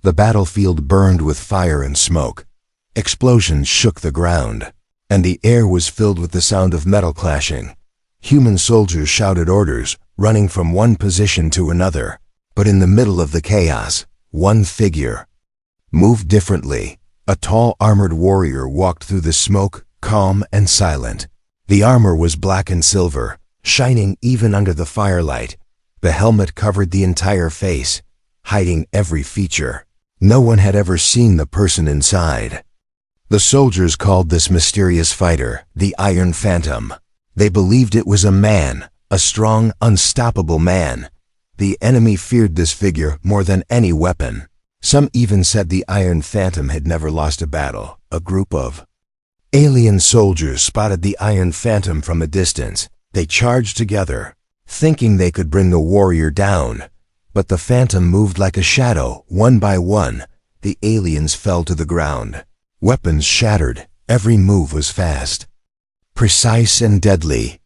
The battlefield burned with fire and smoke. Explosions shook the ground, and the air was filled with the sound of metal clashing. Human soldiers shouted orders, running from one position to another. But in the middle of the chaos, one figure moved differently. A tall armored warrior walked through the smoke, calm and silent. The armor was black and silver, shining even under the firelight. The helmet covered the entire face, hiding every feature. No one had ever seen the person inside. The soldiers called this mysterious fighter the Iron Phantom. They believed it was a man, a strong, unstoppable man. The enemy feared this figure more than any weapon. Some even said the Iron Phantom had never lost a battle. A group of alien soldiers spotted the Iron Phantom from a distance. They charged together, thinking they could bring the warrior down. But the Phantom moved like a shadow. One by one, the aliens fell to the ground. Weapons shattered. Every move was fast, precise and deadly.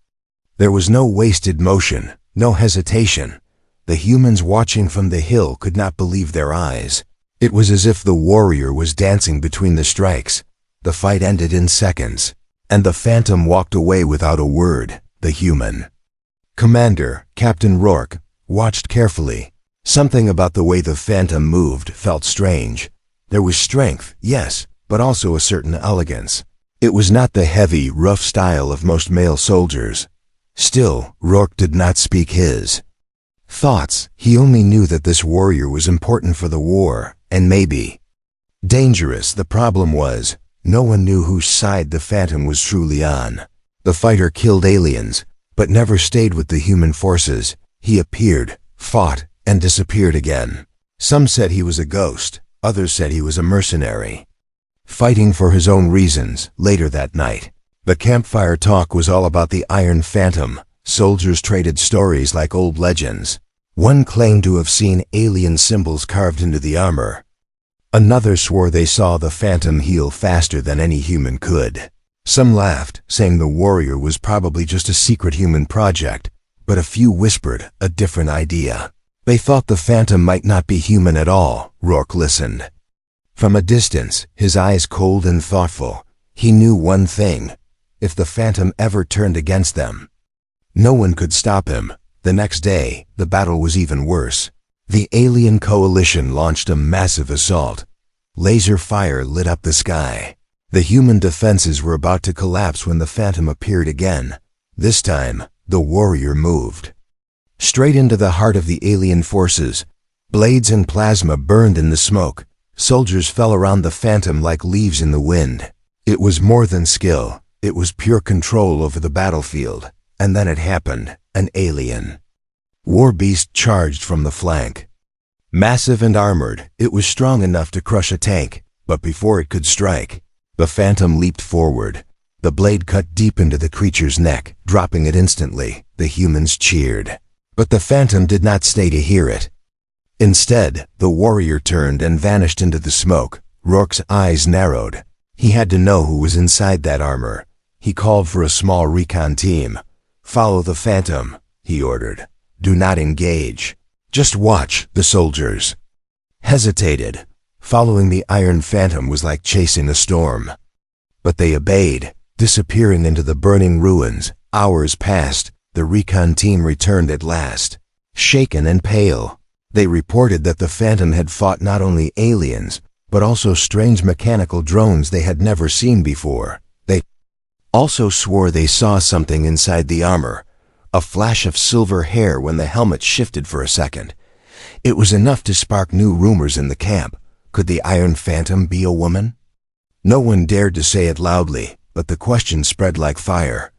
There was no wasted motion, no hesitation. The humans watching from the hill could not believe their eyes. It was as if the warrior was dancing between the strikes. The fight ended in seconds, and the Phantom walked away without a word. The human commander, Captain Rourke, watched carefully. Something about the way the Phantom moved felt strange. There was strength, yes, but also a certain elegance. It was not the heavy, rough style of most male soldiers. Still, Rourke did not speak his thoughts. He only knew that this warrior was important for the war, and maybe dangerous. The problem was, no one knew whose side the Phantom was truly on. The fighter killed aliens, but never stayed with the human forces. He appeared, fought, and disappeared again. Some said he was a ghost, others said he was a mercenary, fighting for his own reasons. Later that night, the campfire talk was all about the Iron Phantom. Soldiers traded stories like old legends. One claimed to have seen alien symbols carved into the armor. Another swore they saw the Phantom heal faster than any human could. Some laughed, saying the warrior was probably just a secret human project, but a few whispered a different idea. They thought the Phantom might not be human at all. Rourke listened. From a distance, his eyes cold and thoughtful, he knew one thing. If the Phantom ever turned against them, no one could stop him. The next day, the battle was even worse. The alien coalition launched a massive assault. Laser fire lit up the sky. The human defenses were about to collapse when the Phantom appeared again. This time, the warrior moved straight into the heart of the alien forces. Blades and plasma burned in the smoke. Soldiers fell around the Phantom like leaves in the wind. It was more than skill. It was pure control over the battlefield. And then it happened. An alien war beast charged from the flank. Massive and armored, it was strong enough to crush a tank, but before it could strike, the Phantom leaped forward. The blade cut deep into the creature's neck, dropping it instantly. The humans cheered. But the Phantom did not stay to hear it. Instead, the warrior turned and vanished into the smoke. Rourke's eyes narrowed. He had to know who was inside that armor. He called for a small recon team. "Follow the Phantom," he ordered. "Do not engage. Just watch." The soldiers hesitated. Following the Iron Phantom was like chasing a storm. But they obeyed, disappearing into the burning ruins. Hours passed. The recon team returned at last, shaken and pale. They reported that the Phantom had fought not only aliens, but also strange mechanical drones they had never seen before. They also swore they saw something inside the armor, a flash of silver hair when the helmet shifted for a second. It was enough to spark new rumors in the camp. Could the Iron Phantom be a woman? No one dared to say it loudly, but the question spread like fire.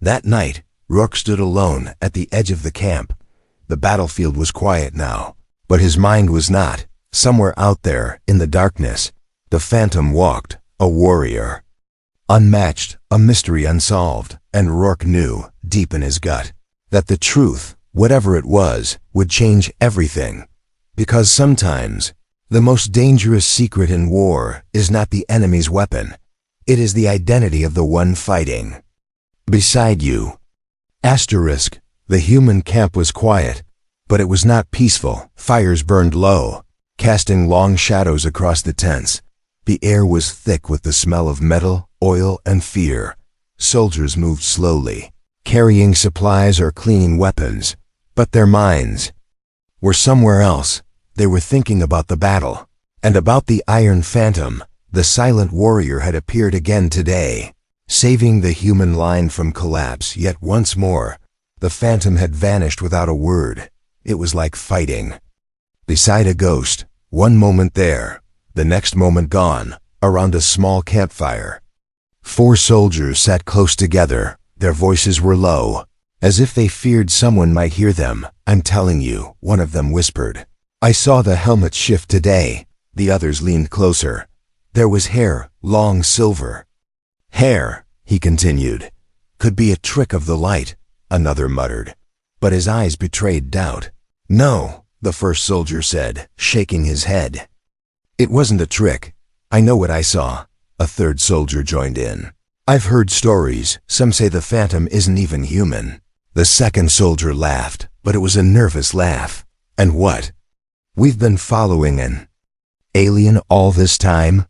That night, Rourke stood alone at the edge of the camp. The battlefield was quiet now, but his mind was not. Somewhere out there, in the darkness, the Phantom walked, a warrior, unmatched, a mystery unsolved, and Rourke knew, deep in his gut, that the truth, whatever it was, would change everything. Because sometimes, the most dangerous secret in war is not the enemy's weapon. It is the identity of the one fighting beside you. The human camp was quiet, but it was not peaceful. Fires burned low. casting long shadows across the tents. The air was thick with the smell of metal, oil, and fear. Soldiers moved slowly, carrying supplies or cleaning weapons, but their minds were somewhere else. They were thinking about the battle, and about the Iron Phantom. The silent warrior had appeared again today, saving the human line from collapse. Yet once more, the Phantom had vanished without a word. It was like fighting beside a ghost, one moment there, the next moment gone, around a small campfire. 4 soldiers sat close together. Their voices were low, as if they feared someone might hear them. "I'm telling you," one of them whispered. "I saw the helmet shift today." The others leaned closer. "There was hair, long silver." "Hair," he continued. "Could be a trick of the light," another muttered, but his eyes betrayed doubt. "No," the first soldier said, shaking his head. "It wasn't a trick. I know what I saw." A third soldier joined in. "I've heard stories. Some say the Phantom isn't even human." The second soldier laughed, but it was a nervous laugh. "And what? We've been following an alien all this time?"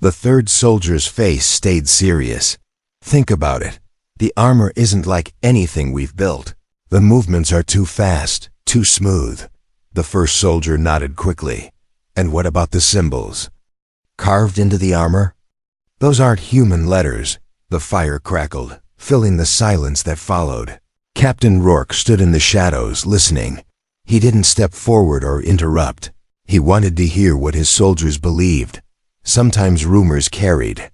The third soldier's face stayed serious. "Think about it. The armor isn't like anything we've built. The movements are too fast, too smooth." The first soldier nodded quickly. "And what about the symbols carved into the armor?" "Those aren't human letters." The fire crackled, filling the silence that followed. Captain Rourke stood in the shadows, listening. He didn't step forward or interrupt. He wanted to hear what his soldiers believed. Sometimes rumors carried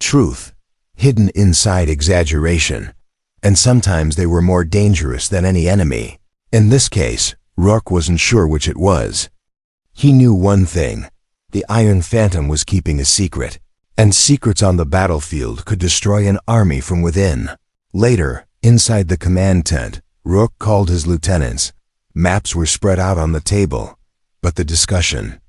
truth, hidden inside exaggeration, and sometimes they were more dangerous than any enemy. In this case, Rourke wasn't sure which it was. He knew one thing: the Iron Phantom was keeping a secret, and secrets on the battlefield could destroy an army from within. Later, inside the command tent, Rourke called his lieutenants. Maps were spread out on the table, but the discussion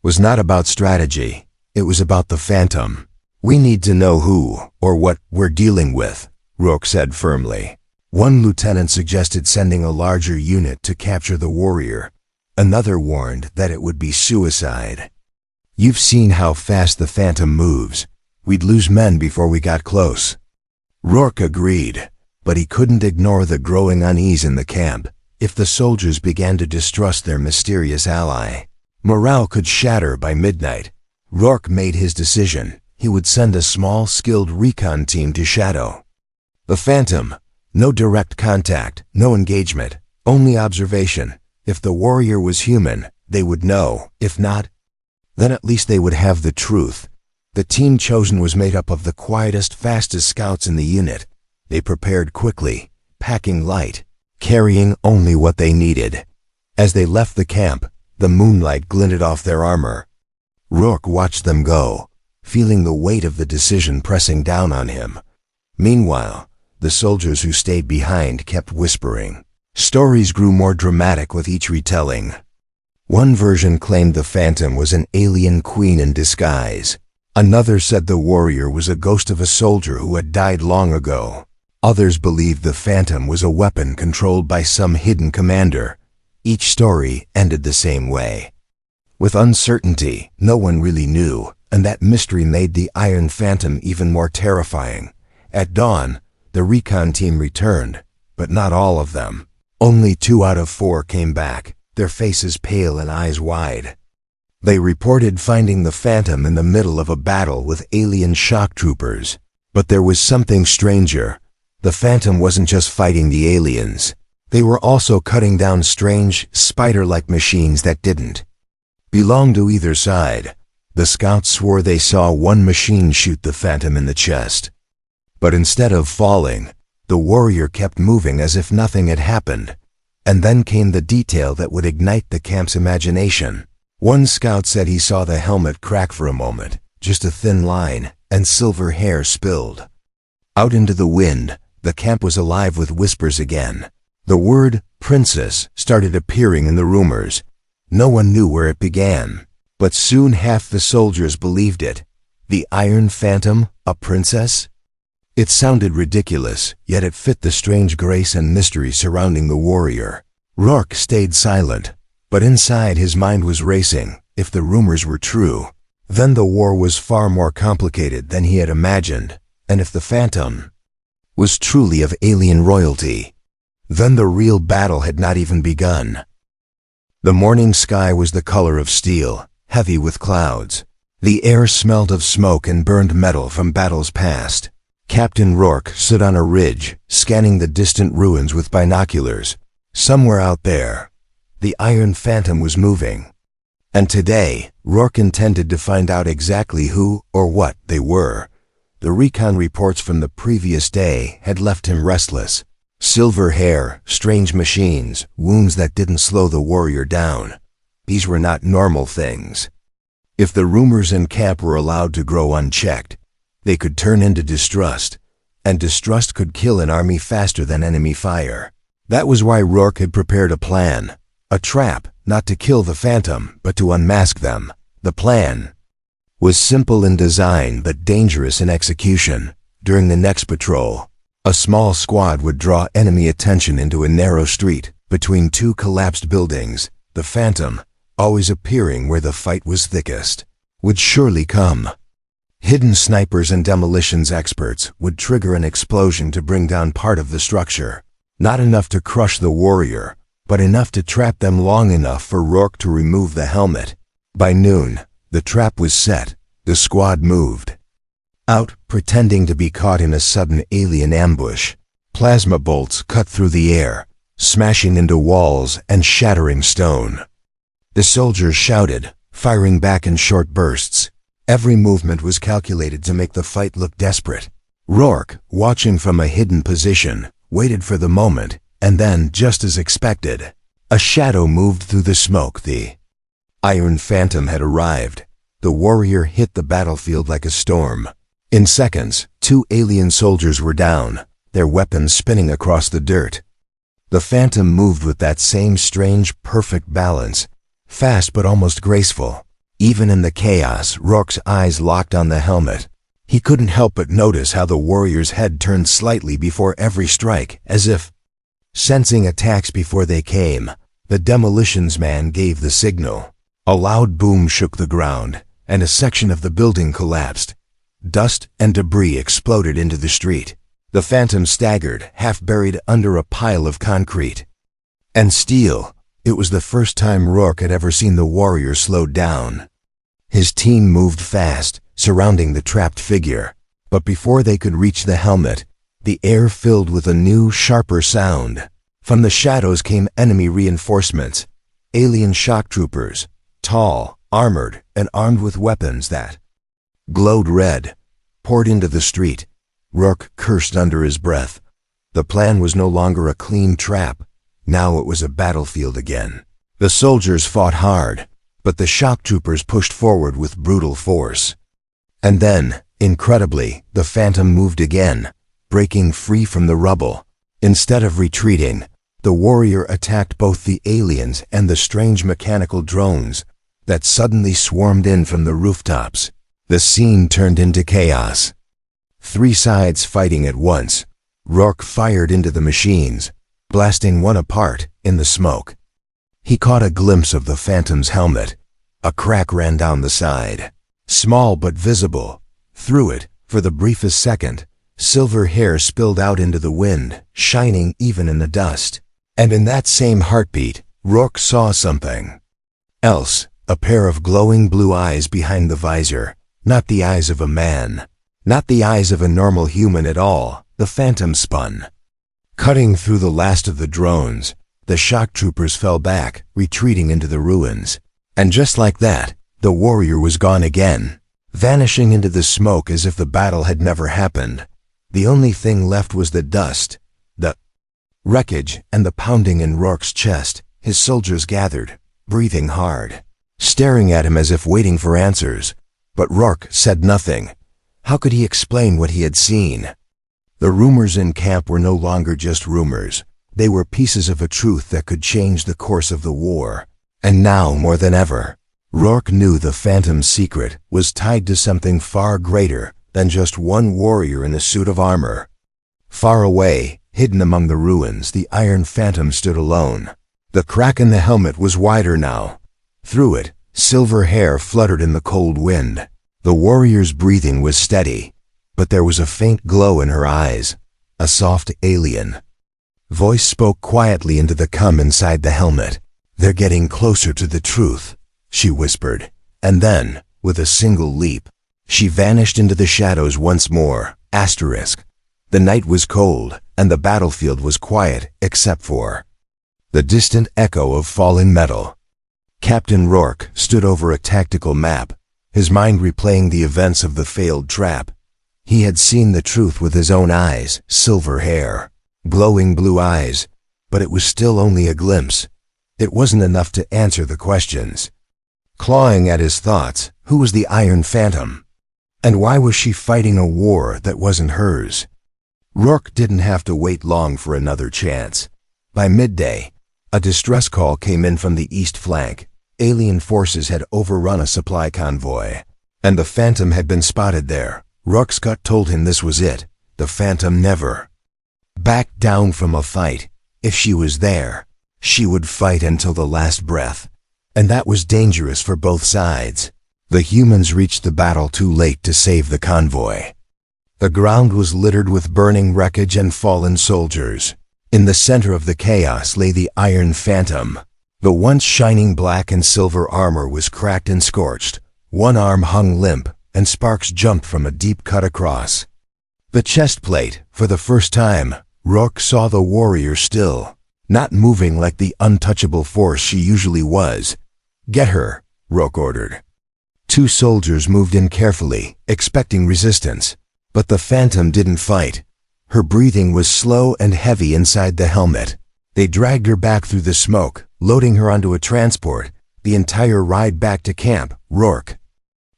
was not about strategy. It was about the Phantom. "We need to know who or what we're dealing with," Rourke said firmly. One lieutenant suggested sending a larger unit to capture the warrior. Another warned that it would be suicide. "You've seen how fast the Phantom moves. We'd lose men before we got close." Rourke agreed, but he couldn't ignore the growing unease in the camp. If the soldiers began to distrust their mysterious ally, morale could shatter by midnight. Rourke made his decision. He would send a small, skilled recon team to shadow the Phantom. No direct contact, no engagement, only observation. If the warrior was human, they would know. If not, then at least they would have the truth. The team chosen was made up of the quietest, fastest scouts in the unit. They prepared quickly, packing light, carrying only what they needed. As they left the camp, the moonlight glinted off their armor. Rourke watched them go, feeling the weight of the decision pressing down on him. Meanwhile, the soldiers who stayed behind kept whispering. Stories grew more dramatic with each retelling. One version claimed the Phantom was an alien queen in disguise. Another said the warrior was a ghost of a soldier who had died long ago. Others believed the Phantom was a weapon controlled by some hidden commander. Each story ended the same way, with uncertainty. No one really knew, and that mystery made the Iron Phantom even more terrifying. At dawn, the recon team returned, but not all of them. Only 2 out of 4 came back, their faces pale and eyes wide. They reported finding the Phantom in the middle of a battle with alien shock troopers. But there was something stranger. The Phantom wasn't just fighting the aliens. They were also cutting down strange, spider-like machines that didn't belong to either side. The scouts swore they saw one machine shoot the Phantom in the chest. But instead of falling, the warrior kept moving as if nothing had happened. And then came the detail that would ignite the camp's imagination. One scout said he saw the helmet crack for a moment, just a thin line, and silver hair spilled out into the wind. The camp was alive with whispers again. The word princess started appearing in the rumors. No one knew where it began, but soon half the soldiers believed it. The Iron Phantom, a princess? It sounded ridiculous, yet it fit the strange grace and mystery surrounding the warrior. Rourke stayed silent. But inside his mind was racing. If the rumors were true, then the war was far more complicated than he had imagined. And if the Phantom was truly of alien royalty, then the real battle had not even begun. The morning sky was the color of steel, heavy with clouds. The air smelled of smoke and burned metal from battles past. Captain Rourke stood on a ridge, scanning the distant ruins with binoculars. Somewhere out there, the Iron Phantom was moving. And today, Rourke intended to find out exactly who or what they were. The recon reports from the previous day had left him restless. Silver hair, strange machines, wounds that didn't slow the warrior down. These were not normal things. If the rumors in camp were allowed to grow unchecked, they could turn into distrust, and distrust could kill an army faster than enemy fire. That was why Rourke had prepared a plan, a trap, not to kill the Phantom, but to unmask them. The plan was simple in design but dangerous in execution. During the next patrol, a small squad would draw enemy attention into a narrow street between two collapsed buildings. The Phantom, always appearing where the fight was thickest, would surely come. Hidden snipers and demolitions experts would trigger an explosion to bring down part of the structure. Not enough to crush the warrior, but enough to trap them long enough for Rourke to remove the helmet. By noon, the trap was set. The squad moved out, pretending to be caught in a sudden alien ambush. Plasma bolts cut through the air, smashing into walls and shattering stone. The soldiers shouted, firing back in short bursts. Every movement was calculated to make the fight look desperate. Rourke, watching from a hidden position, waited for the moment, and then, just as expected, a shadow moved through the smoke. The Iron Phantom had arrived. The warrior hit the battlefield like a storm. In seconds, 2 alien soldiers were down, their weapons spinning across the dirt. The Phantom moved with that same strange, perfect balance, fast but almost graceful. Even in the chaos, Rourke's eyes locked on the helmet. He couldn't help but notice how the warrior's head turned slightly before every strike, as if sensing attacks before they came. The demolitions man gave the signal. A loud boom shook the ground, and a section of the building collapsed. Dust and debris exploded into the street. The Phantom staggered, half buried under a pile of concrete and steel. It was the first time Rourke had ever seen the warrior slowed down. His team moved fast, surrounding the trapped figure. But before they could reach the helmet, the air filled with a new, sharper sound. From the shadows came enemy reinforcements. Alien shock troopers, tall, armored, and armed with weapons that glowed red, poured into the street. Rourke cursed under his breath. The plan was no longer a clean trap. Now it was a battlefield again. The soldiers fought hard, but the shock troopers pushed forward with brutal force. And then, incredibly, the Phantom moved again, breaking free from the rubble. Instead of retreating, the warrior attacked both the aliens and the strange mechanical drones that suddenly swarmed in from the rooftops. The scene turned into chaos. 3 sides fighting at once. Rourke fired into the machines, blasting one apart in the smoke. He caught a glimpse of the Phantom's helmet. A crack ran down the side, small but visible. Through it, for the briefest second, silver hair spilled out into the wind, shining even in the dust. And in that same heartbeat, Rourke saw something else, a pair of glowing blue eyes behind the visor. Not the eyes of a man, not the eyes of a normal human at all. The Phantom spun, cutting through the last of the drones. The shock troopers fell back, retreating into the ruins. And just like that, the warrior was gone again, vanishing into the smoke as if the battle had never happened. The only thing left was the dust, the wreckage, and the pounding in Rourke's chest. His soldiers gathered, breathing hard, staring at him as if waiting for answers. But Rourke said nothing. How could he explain what he had seen? The rumors in camp were no longer just rumors. They were pieces of a truth that could change the course of the war. And now, more than ever, Rourke knew the Phantom's secret was tied to something far greater than just one warrior in a suit of armor. Far away, hidden among the ruins, the Iron Phantom stood alone. The crack in the helmet was wider now. Through it, silver hair fluttered in the cold wind. The warrior's breathing was steady, but there was a faint glow in her eyes, a soft alien. Voice spoke quietly into the cum inside the helmet. "They're getting closer to the truth," she whispered, and then, with a single leap, she vanished into the shadows once more. The night was cold, and the battlefield was quiet except for the distant echo of falling metal. Captain Rourke stood over a tactical map, his mind replaying the events of the failed trap. He had seen the truth with his own eyes, silver hair, glowing blue eyes, but it was still only a glimpse. It wasn't enough to answer the questions. Clawing at his thoughts, who was the Iron Phantom? And why was she fighting a war that wasn't hers? Rourke didn't have to wait long for another chance. By midday, a distress call came in from the east flank. Alien forces had overrun a supply convoy, and the Phantom had been spotted there. Rourke's gut told him this was it. The Phantom never backed down from a fight. If she was there, she would fight until the last breath. And that was dangerous for both sides. The humans reached the battle too late to save the convoy. The ground was littered with burning wreckage and fallen soldiers. In the center of the chaos lay the Iron Phantom. The once shining black and silver armor was cracked and scorched. One arm hung limp, and sparks jumped from a deep cut across the chest plate. For the first time, Rourke saw the warrior still, not moving like the untouchable force she usually was. "Get her," Rourke ordered. Two soldiers moved in carefully, expecting resistance. But the Phantom didn't fight. Her breathing was slow and heavy inside the helmet. They dragged her back through the smoke, loading her onto a transport. The entire ride back to camp, Rourke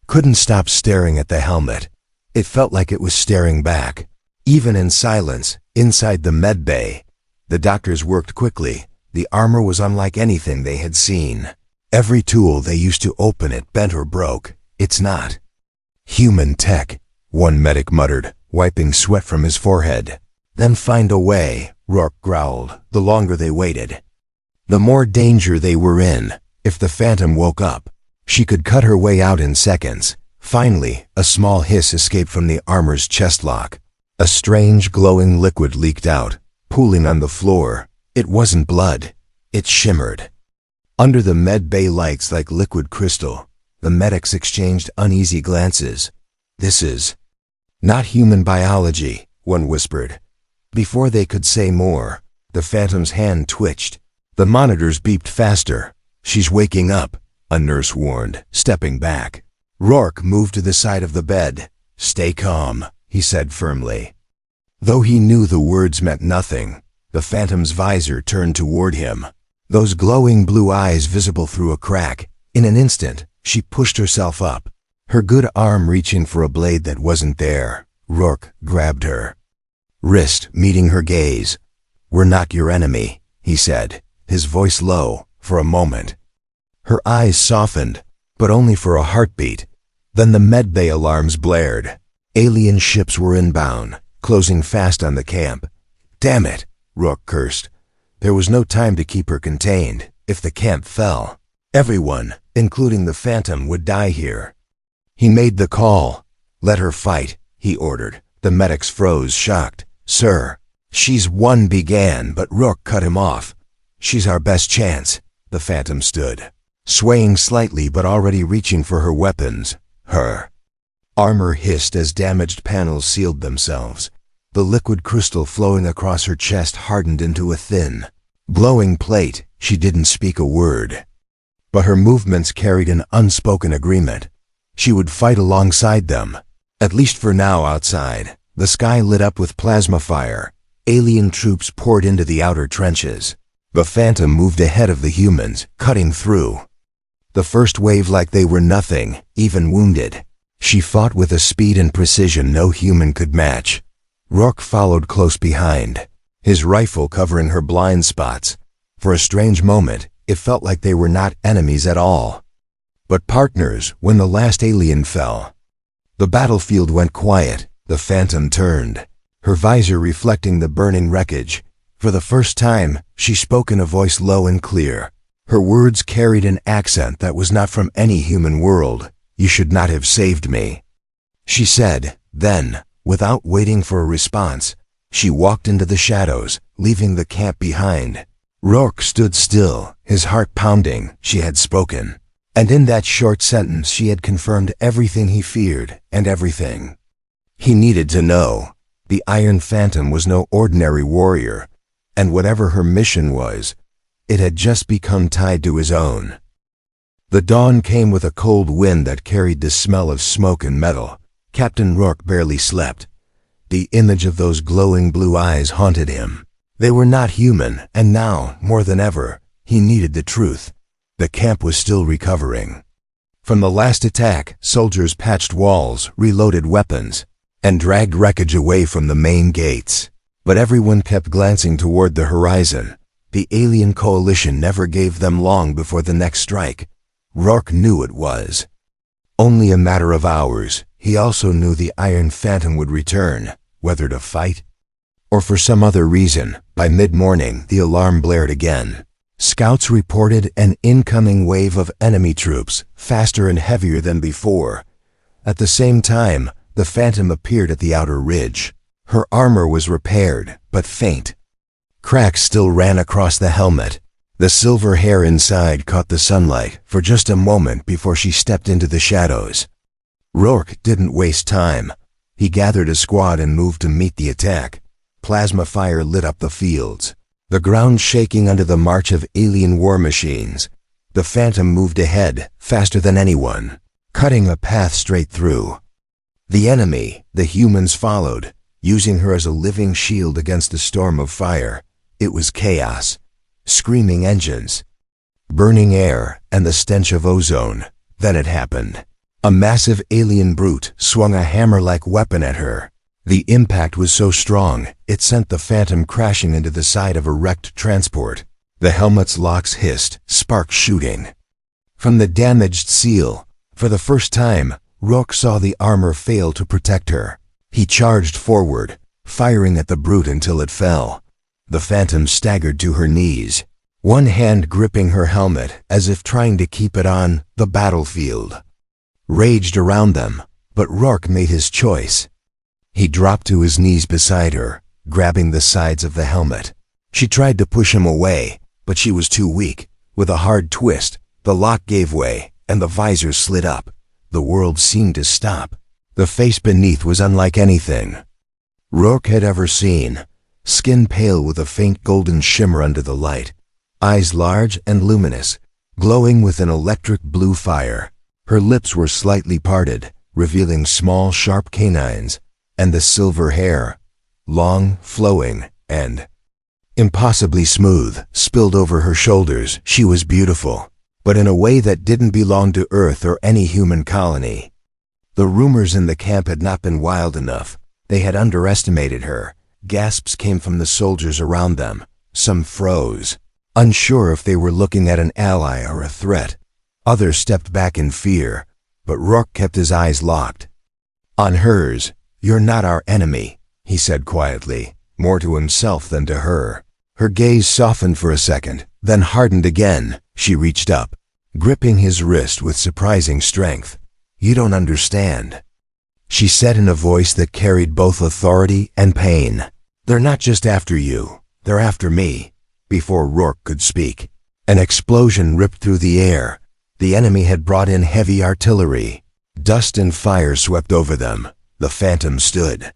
couldn't stop staring at the helmet. It felt like it was staring back. Even in silence, inside the med bay, the doctors worked quickly. The armor was unlike anything they had seen. Every tool they used to open it bent or broke. "It's not human tech," one medic muttered, wiping sweat from his forehead. "Then find a way," Rourke growled. The longer they waited, the more danger they were in. If the Phantom woke up, she could cut her way out in seconds. Finally, a small hiss escaped from the armor's chest lock. A strange glowing liquid leaked out, pooling on the floor. It wasn't blood. It shimmered under the med bay lights like liquid crystal. The medics exchanged uneasy glances. "This is not human biology," one whispered. Before they could say more, the Phantom's hand twitched. The monitors beeped faster. "She's waking up," a nurse warned, stepping back. Rourke moved to the side of the bed. "Stay calm," he said firmly. Though he knew the words meant nothing, the Phantom's visor turned toward him, those glowing blue eyes visible through a crack. In an instant, she pushed herself up, her good arm reaching for a blade that wasn't there. Rourke grabbed her wrist, meeting her gaze. "We're not your enemy," he said, his voice low. For a moment, her eyes softened, but only for a heartbeat. Then the medbay alarms blared. Alien ships were inbound, closing fast on the camp. "Damn it," Rourke cursed. There was no time to keep her contained. If the camp fell, everyone, including the Phantom, would die here. He made the call. "Let her fight," he ordered. The medics froze, shocked. "Sir." "She's one," began, but Rourke cut him off. "She's our best chance." The Phantom stood, swaying slightly but already reaching for her weapons. Her armor hissed as damaged panels sealed themselves. The liquid crystal flowing across her chest hardened into a thin, glowing plate. She didn't speak a word, but her movements carried an unspoken agreement. She would fight alongside them, at least for now. Outside, the sky lit up with plasma fire. Alien troops poured into the outer trenches. The Phantom moved ahead of the humans, cutting through the first wave like they were nothing, even wounded. She fought with a speed and precision no human could match. Rourke followed close behind, his rifle covering her blind spots. For a strange moment, it felt like they were not enemies at all, but partners. When the last alien fell, the battlefield went quiet. The Phantom turned, her visor reflecting the burning wreckage. For the first time, she spoke in a voice low and clear. Her words carried an accent that was not from any human world. "You should not have saved me," she said. Then, without waiting for a response, she walked into the shadows, leaving the camp behind. Rourke stood still, his heart pounding. She had spoken. And in that short sentence she had confirmed everything he feared, and everything he needed to know. The Iron Phantom was no ordinary warrior, and whatever her mission was, it had just become tied to his own. The dawn came with a cold wind that carried the smell of smoke and metal. Captain Rourke barely slept. The image of those glowing blue eyes haunted him. They were not human, and now, more than ever, he needed the truth. The camp was still recovering. From the last attack, soldiers patched walls, reloaded weapons, and dragged wreckage away from the main gates. But everyone kept glancing toward the horizon. The alien coalition never gave them long before the next strike. Rourke knew it was only a matter of hours. He also knew the Iron Phantom would return, whether to fight or for some other reason. By mid-morning, the alarm blared again. Scouts reported an incoming wave of enemy troops, faster and heavier than before. At the same time, the Phantom appeared at the outer ridge. Her armor was repaired, but faint. Cracks still ran across the helmet. The silver hair inside caught the sunlight for just a moment before she stepped into the shadows. Rourke didn't waste time. He gathered a squad and moved to meet the attack. Plasma fire lit up the fields, the ground shaking under the march of alien war machines. The Phantom moved ahead, faster than anyone, cutting a path straight through. The enemy, the humans, followed, using her as a living shield against the storm of fire. It was chaos. Screaming engines, burning air, and the stench of ozone. Then it happened. A massive alien brute swung a hammer-like weapon at her. The impact was so strong, it sent the Phantom crashing into the side of a wrecked transport. The helmet's locks hissed, sparks shooting from the damaged seal. For the first time, Rourke saw the armor fail to protect her. He charged forward, firing at the brute until it fell. The Phantom staggered to her knees, one hand gripping her helmet as if trying to keep it on. The battlefield raged around them, but Rourke made his choice. He dropped to his knees beside her, grabbing the sides of the helmet. She tried to push him away, but she was too weak. With a hard twist, the lock gave way, and the visor slid up. The world seemed to stop. The face beneath was unlike anything Rourke had ever seen. Skin pale with a faint golden shimmer under the light, eyes large and luminous, glowing with an electric blue fire. Her lips were slightly parted, revealing small, sharp canines, and the silver hair, long, flowing, and impossibly smooth, spilled over her shoulders. She was beautiful, but in a way that didn't belong to Earth or any human colony. The rumors in the camp had not been wild enough. They had underestimated her. Gasps came from the soldiers around them. Some froze, unsure if they were looking at an ally or a threat. Others stepped back in fear, but Rourke kept his eyes locked on hers. "You're not our enemy," he said quietly, more to himself than to her. Her gaze softened for a second, then hardened again. She reached up, gripping his wrist with surprising strength. "You don't understand," she said in a voice that carried both authority and pain. "They're not just after you, they're after me." Before Rourke could speak, an explosion ripped through the air. The enemy had brought in heavy artillery. Dust and fire swept over them. The Phantom stood,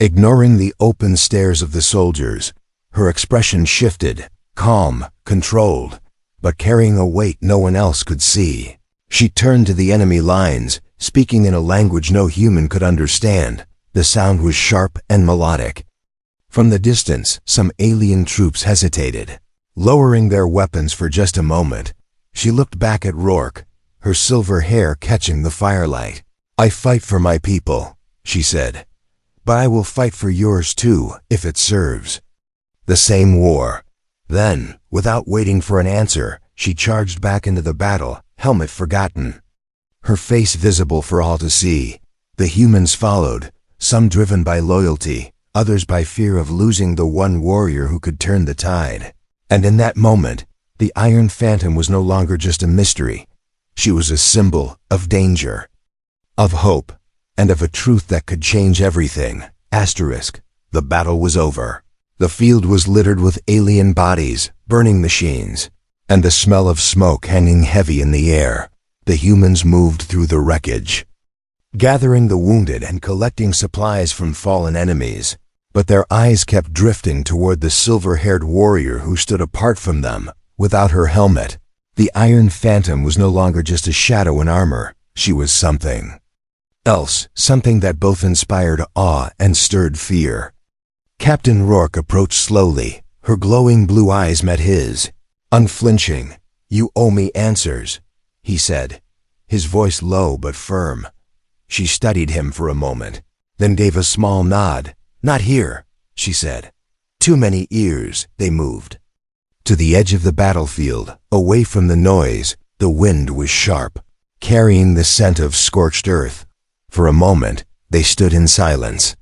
ignoring the open stares of the soldiers. Her expression shifted, calm, controlled, but carrying a weight no one else could see. She turned to the enemy lines, speaking in a language no human could understand. The sound was sharp and melodic. From the distance, some alien troops hesitated, lowering their weapons for just a moment. She looked back at Rourke, her silver hair catching the firelight. "I fight for my people," she said, "but I will fight for yours too, if it serves the same war." Then, without waiting for an answer, she charged back into the battle, helmet forgotten, her face visible for all to see. The humans followed, some driven by loyalty, others by fear of losing the one warrior who could turn the tide. And in that moment, the Iron Phantom was no longer just a mystery. She was a symbol of danger, of hope, and of a truth that could change everything. Asterisk. The battle was over. The field was littered with alien bodies, burning machines, and the smell of smoke hanging heavy in the air. The humans moved through the wreckage, gathering the wounded and collecting supplies from fallen enemies. But their eyes kept drifting toward the silver-haired warrior who stood apart from them, without her helmet. The Iron Phantom was no longer just a shadow in armor. She was something else, something that both inspired awe and stirred fear. Captain Rourke approached slowly. Her glowing blue eyes met his. Unflinching. "You owe me answers," he said, his voice low but firm. She studied him for a moment, then gave a small nod. "Not here," she said. "Too many ears." They moved to the edge of the battlefield, away from the noise. The wind was sharp, carrying the scent of scorched earth. For a moment, they stood in silence.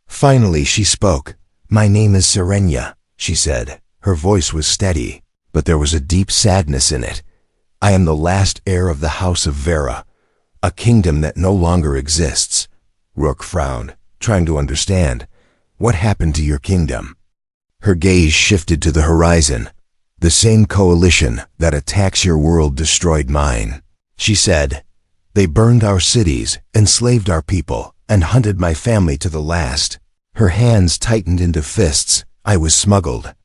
Finally, she spoke. "My name is Serenia," she said. Her voice was steady, but there was a deep sadness in it. "I am the last heir of the House of Vera, a kingdom that no longer exists." Rourke frowned, trying to understand. "What happened to your kingdom?" Her gaze shifted to the horizon. "The same coalition that attacks your world destroyed mine," she said. "They burned our cities, enslaved our people, and hunted my family to the last." Her hands tightened into fists. "I was smuggled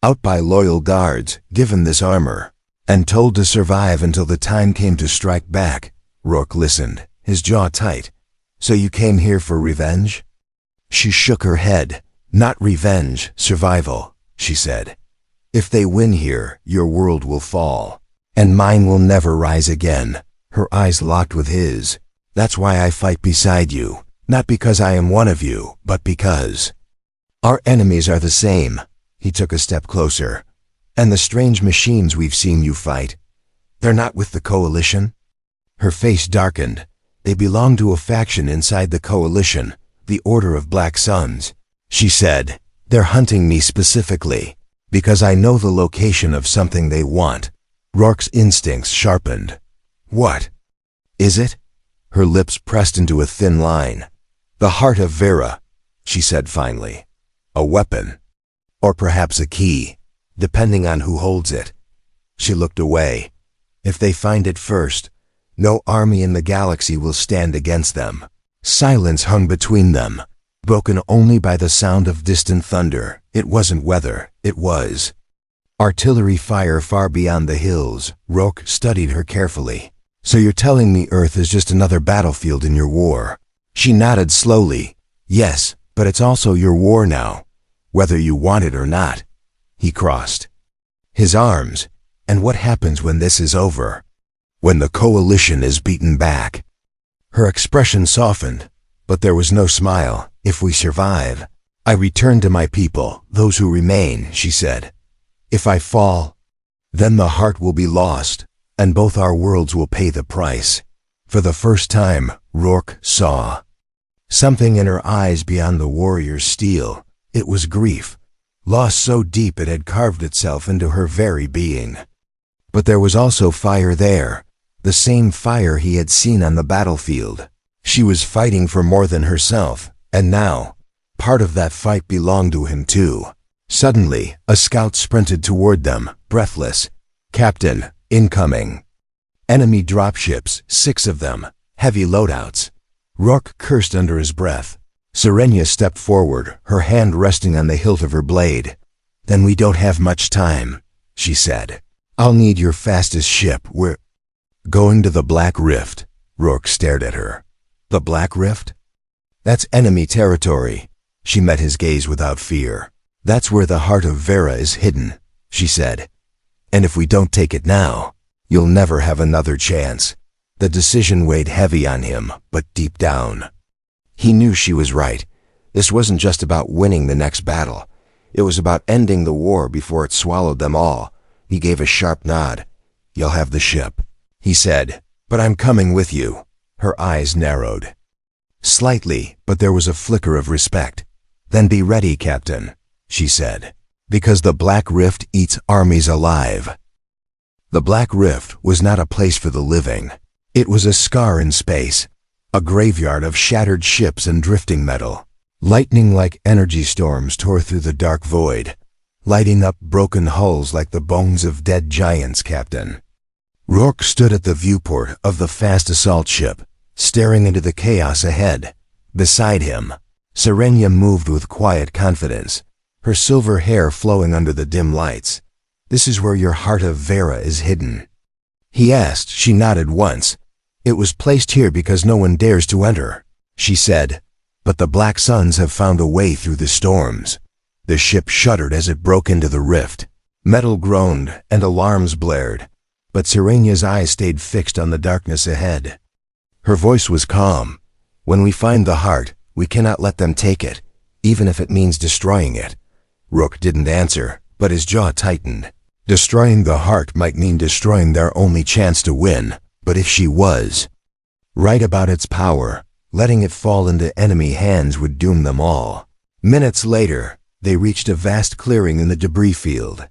out by loyal guards, given this armor, and told to survive until the time came to strike back." Rourke listened, his jaw tight. "So you came here for revenge?" She shook her head. "Not revenge, survival," she said. "If they win here, your world will fall, and mine will never rise again." Her eyes locked with his. "That's why I fight beside you. Not because I am one of you, but because our enemies are the same." He took a step closer. "And the strange machines we've seen you fight, they're not with the coalition?" Her face darkened. "They belong to a faction inside the coalition, the Order of Black Suns," she said. "They're hunting me specifically, because I know the location of something they want." Rourke's instincts sharpened. "What is it?" Her lips pressed into a thin line. "The heart of Vera," she said finally. "A weapon. Or perhaps a key, depending on who holds it." She looked away. "If they find it first, no army in the galaxy will stand against them." Silence hung between them, broken only by the sound of distant thunder. It wasn't weather, it was artillery fire far beyond the hills. Rourke studied her carefully. "So you're telling me Earth is just another battlefield in your war?" She nodded slowly. "Yes, but it's also your war now, whether you want it or not." He crossed his arms. "And what happens when this is over? When the coalition is beaten back?" Her expression softened, but there was no smile. "If we survive, I return to my people, those who remain," she said. "If I fall, then the heart will be lost, and both our worlds will pay the price." For the first time, Rourke saw something in her eyes beyond the warrior's steel. It was grief, loss so deep it had carved itself into her very being. But there was also fire there, the same fire he had seen on the battlefield. She was fighting for more than herself, and now, part of that fight belonged to him too. Suddenly, a scout sprinted toward them, breathless. "Captain, incoming." Enemy dropships, 6 of them, heavy loadouts. Rourke cursed under his breath. Serenia stepped forward, her hand resting on the hilt of her blade. "Then we don't have much time," she said. "I'll need your fastest ship. We're going to the Black Rift." Rourke stared at her. "The Black Rift? That's enemy territory." She met his gaze without fear. "That's where the heart of Vera is hidden," she said. "And if we don't take it now, you'll never have another chance." The decision weighed heavy on him, but deep down, he knew she was right. This wasn't just about winning the next battle. It was about ending the war before it swallowed them all. He gave a sharp nod. "You'll have the ship," he said, "but I'm coming with you." Her eyes narrowed slightly, but there was a flicker of respect. "Then be ready, Captain," she said, "because the Black Rift eats armies alive." The Black Rift was not a place for the living. It was a scar in space, a graveyard of shattered ships and drifting metal. Lightning-like energy storms tore through the dark void, lighting up broken hulls like the bones of dead giants, Captain. Rourke stood at the viewport of the fast assault ship, staring into the chaos ahead. Beside him, Serenia moved with quiet confidence, her silver hair flowing under the dim lights. "This is where your heart of Vera is hidden?" he asked. She nodded once. "It was placed here because no one dares to enter," she said. "But the Black Suns have found a way through the storms." The ship shuddered as it broke into the rift. Metal groaned and alarms blared, but Serenia's eyes stayed fixed on the darkness ahead. Her voice was calm. "When we find the heart, we cannot let them take it, even if it means destroying it." Rourke didn't answer, but his jaw tightened. Destroying the heart might mean destroying their only chance to win, but if she was right about its power, letting it fall into enemy hands would doom them all. Minutes later, they reached a vast clearing in the debris field.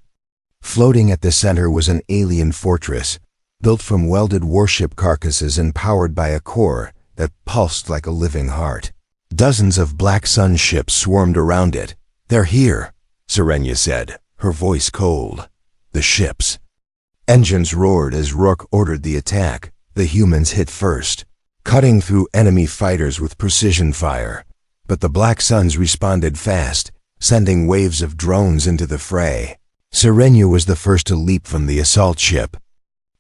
Floating at the center was an alien fortress, built from welded warship carcasses and powered by a core that pulsed like a living heart. Dozens of Black Sun ships swarmed around it. "They're here," Serenia said, her voice cold. The ships. Engines roared as Rourke ordered the attack. The humans hit first, cutting through enemy fighters with precision fire. But the Black Suns responded fast, sending waves of drones into the fray. Serenia was the first to leap from the assault ship,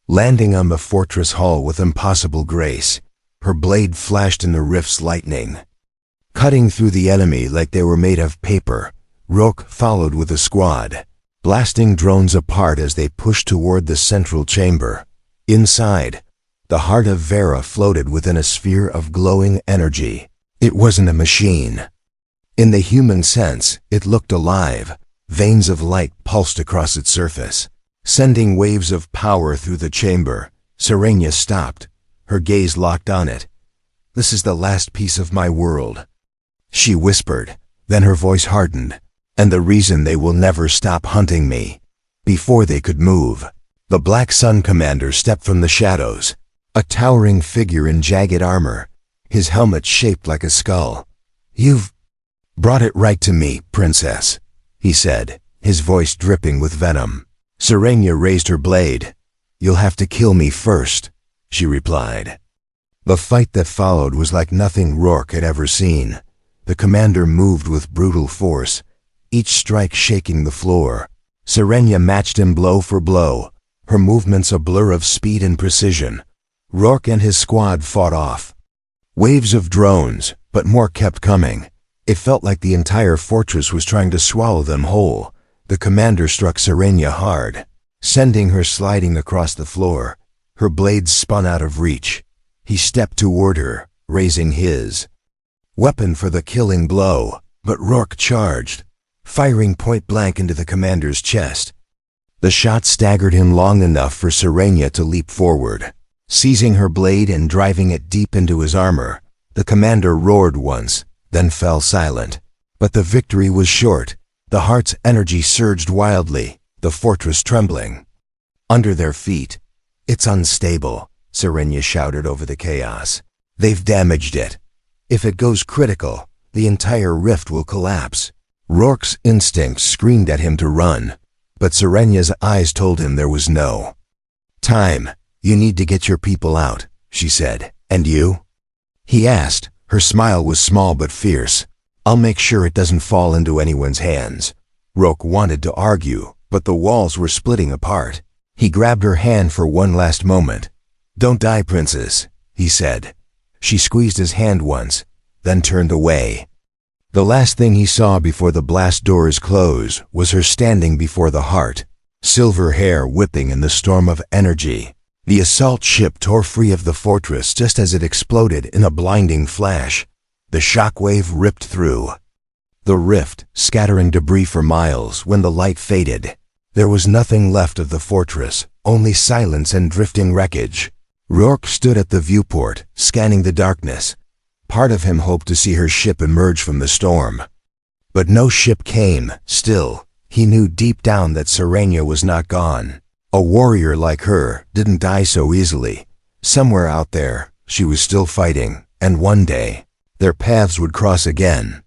landing on the fortress hull with impossible grace. Her blade flashed in the rift's lightning, cutting through the enemy like they were made of paper. Rourke followed with a squad, blasting drones apart as they pushed toward the central chamber. Inside, the heart of Vera floated within a sphere of glowing energy. It wasn't a machine. In the human sense, it looked alive. Veins of light pulsed across its surface, sending waves of power through the chamber. Serenia stopped, her gaze locked on it. "This is the last piece of my world," she whispered. Then her voice hardened. "And the reason they will never stop hunting me." Before they could move, the Black Sun commander stepped from the shadows, a towering figure in jagged armor, his helmet shaped like a skull. "You've brought it right to me, Princess," he said, his voice dripping with venom. Serenia raised her blade. "You'll have to kill me first," she replied. The fight that followed was like nothing Rourke had ever seen. The commander moved with brutal force, each strike shaking the floor. Serenia matched him blow for blow, her movements a blur of speed and precision. Rourke and his squad fought off waves of drones, but more kept coming. It felt like the entire fortress was trying to swallow them whole. The commander struck Serenia hard, sending her sliding across the floor. Her blades spun out of reach. He stepped toward her, raising his weapon for the killing blow, but Rourke charged, firing point blank into the commander's chest. The shot staggered him long enough for Serenia to leap forward, seizing her blade and driving it deep into his armor. The commander roared once, then fell silent. But the victory was short. The heart's energy surged wildly, the fortress trembling under their feet. "It's unstable," Serenia shouted over the chaos. "They've damaged it. If it goes critical, the entire rift will collapse." Rourke's instincts screamed at him to run, but Serenia's eyes told him there was no time. "You need to get your people out," she said. "And you?" he asked. Her smile was small but fierce. "I'll make sure it doesn't fall into anyone's hands." Rourke wanted to argue, but the walls were splitting apart. He grabbed her hand for one last moment. "Don't die, Princess," he said. She squeezed his hand once, then turned away. The last thing he saw before the blast doors closed was her standing before the heart, silver hair whipping in the storm of energy. The assault ship tore free of the fortress just as it exploded in a blinding flash. The shockwave ripped through the rift, scattering debris for miles. When the light faded, there was nothing left of the fortress, only silence and drifting wreckage. Rourke stood at the viewport, scanning the darkness. Part of him hoped to see her ship emerge from the storm, But no ship came. Still, he knew deep down that Serenia was not gone. A warrior like her didn't die so easily. Somewhere out there, she was still fighting, and one day, their paths would cross again.